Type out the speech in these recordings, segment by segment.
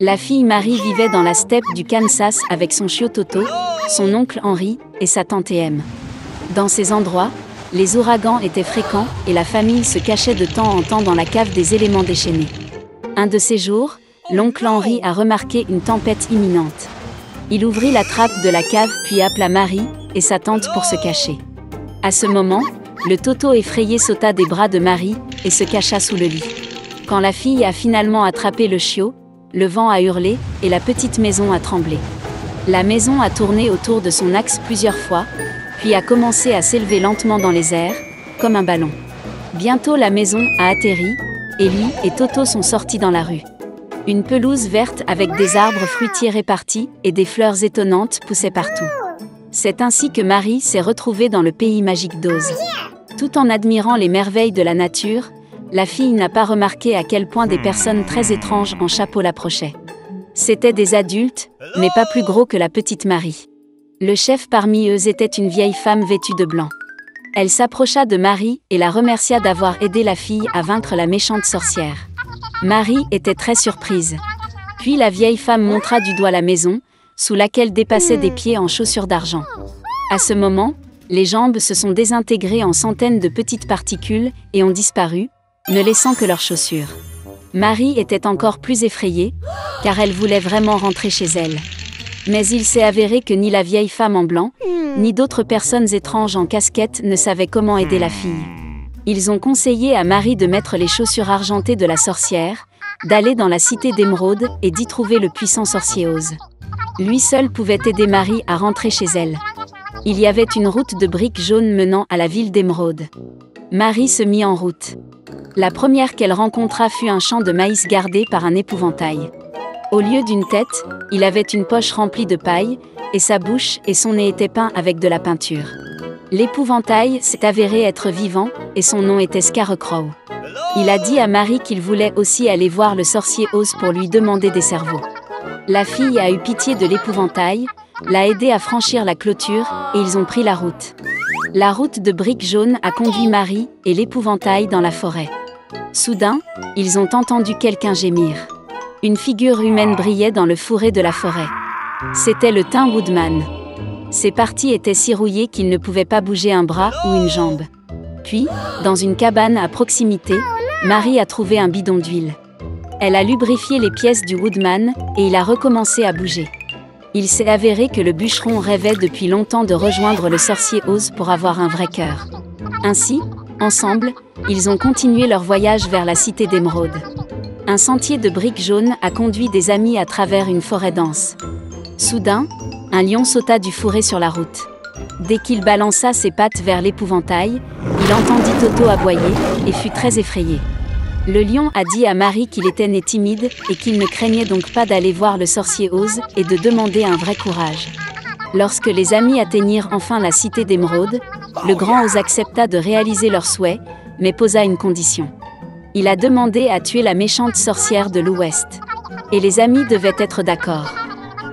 La fille Marie vivait dans la steppe du Kansas avec son chiot Toto, son oncle Henry et sa tante Em. Dans ces endroits, les ouragans étaient fréquents et la famille se cachait de temps en temps dans la cave des éléments déchaînés. Un de ces jours, l'oncle Henry a remarqué une tempête imminente. Il ouvrit la trappe de la cave puis appela Marie et sa tante pour se cacher. À ce moment, le Toto effrayé sauta des bras de Marie et se cacha sous le lit. Quand la fille a finalement attrapé le chiot, le vent a hurlé et la petite maison a tremblé. La maison a tourné autour de son axe plusieurs fois, puis a commencé à s'élever lentement dans les airs, comme un ballon. Bientôt la maison a atterri, et lui et Toto sont sortis dans la rue. Une pelouse verte avec des arbres fruitiers répartis et des fleurs étonnantes poussaient partout. C'est ainsi que Marie s'est retrouvée dans le pays magique d'Oz. Tout en admirant les merveilles de la nature, la fille n'a pas remarqué à quel point des personnes très étranges en chapeau l'approchaient. C'étaient des adultes, mais pas plus gros que la petite Marie. Le chef parmi eux était une vieille femme vêtue de blanc. Elle s'approcha de Marie et la remercia d'avoir aidé la fille à vaincre la méchante sorcière. Marie était très surprise. Puis la vieille femme montra du doigt la maison, sous laquelle dépassaient des pieds en chaussures d'argent. À ce moment, les jambes se sont désintégrées en centaines de petites particules et ont disparu, ne laissant que leurs chaussures. Marie était encore plus effrayée, car elle voulait vraiment rentrer chez elle. Mais il s'est avéré que ni la vieille femme en blanc, ni d'autres personnes étranges en casquette ne savaient comment aider la fille. Ils ont conseillé à Marie de mettre les chaussures argentées de la sorcière, d'aller dans la cité d'Émeraude et d'y trouver le puissant sorcier Oz. Lui seul pouvait aider Marie à rentrer chez elle. Il y avait une route de briques jaunes menant à la ville d'Émeraude. Marie se mit en route. La première qu'elle rencontra fut un champ de maïs gardé par un épouvantail. Au lieu d'une tête, il avait une poche remplie de paille, et sa bouche et son nez étaient peints avec de la peinture. L'épouvantail s'est avéré être vivant, et son nom était Scarecrow. Il a dit à Marie qu'il voulait aussi aller voir le sorcier Oz pour lui demander des cerveaux. La fille a eu pitié de l'épouvantail, l'a aidé à franchir la clôture, et ils ont pris la route. La route de briques jaunes a conduit Marie et l'épouvantail dans la forêt. Soudain, ils ont entendu quelqu'un gémir. Une figure humaine brillait dans le fourré de la forêt. C'était le Tin Woodman. Ses parties étaient si rouillées qu'il ne pouvait pas bouger un bras ou une jambe. Puis, dans une cabane à proximité, Marie a trouvé un bidon d'huile. Elle a lubrifié les pièces du Woodman et il a recommencé à bouger. Il s'est avéré que le bûcheron rêvait depuis longtemps de rejoindre le sorcier Oz pour avoir un vrai cœur. Ainsi, ensemble, ils ont continué leur voyage vers la cité d'Émeraude. Un sentier de briques jaunes a conduit des amis à travers une forêt dense. Soudain, un lion sauta du fourré sur la route. Dès qu'il balança ses pattes vers l'épouvantail, il entendit Toto aboyer et fut très effrayé. Le lion a dit à Marie qu'il était né timide et qu'il ne craignait donc pas d'aller voir le sorcier Oz et de demander un vrai courage. Lorsque les amis atteignirent enfin la cité d'Émeraude, le grand Oz accepta de réaliser leur souhait, mais posa une condition. Il a demandé à tuer la méchante sorcière de l'Ouest. Et les amis devaient être d'accord.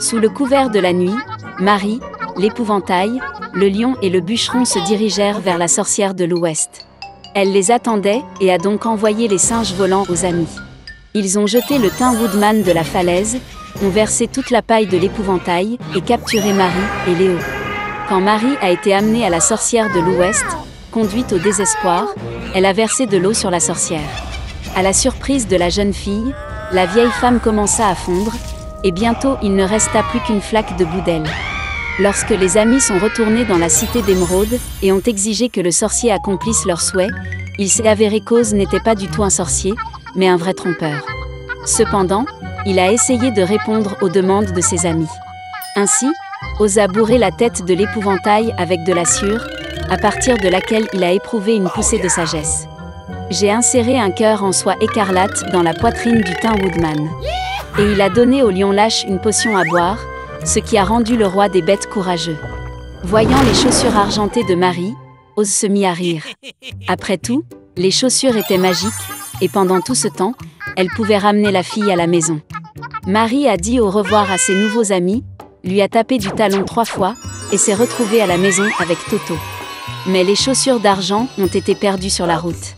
Sous le couvert de la nuit, Marie, l'épouvantail, le lion et le bûcheron se dirigèrent vers la sorcière de l'Ouest. Elle les attendait et a donc envoyé les singes volants aux amis. Ils ont jeté le Tin Woodman de la falaise, ont versé toute la paille de l'épouvantail et capturé Marie et Léo. Quand Marie a été amenée à la sorcière de l'Ouest, conduite au désespoir, elle a versé de l'eau sur la sorcière. À la surprise de la jeune fille, la vieille femme commença à fondre, et bientôt il ne resta plus qu'une flaque de boue d'elle. Lorsque les amis sont retournés dans la cité d'Émeraude et ont exigé que le sorcier accomplisse leur souhait, il s'est avéré qu'Oz n'était pas du tout un sorcier, mais un vrai trompeur. Cependant, il a essayé de répondre aux demandes de ses amis. Ainsi, Oz a bourré la tête de l'épouvantail avec de la sciure, à partir de laquelle il a éprouvé une poussée de sagesse. J'ai inséré un cœur en soie écarlate dans la poitrine du Tin Woodman. Et il a donné au lion lâche une potion à boire, ce qui a rendu le roi des bêtes courageux. Voyant les chaussures argentées de Marie, Oz se mit à rire. Après tout, les chaussures étaient magiques, et pendant tout ce temps, elles pouvaient ramener la fille à la maison. Marie a dit au revoir à ses nouveaux amis, lui a tapé du talon 3 fois, et s'est retrouvée à la maison avec Toto. Mais les chaussures d'argent ont été perdues sur la route.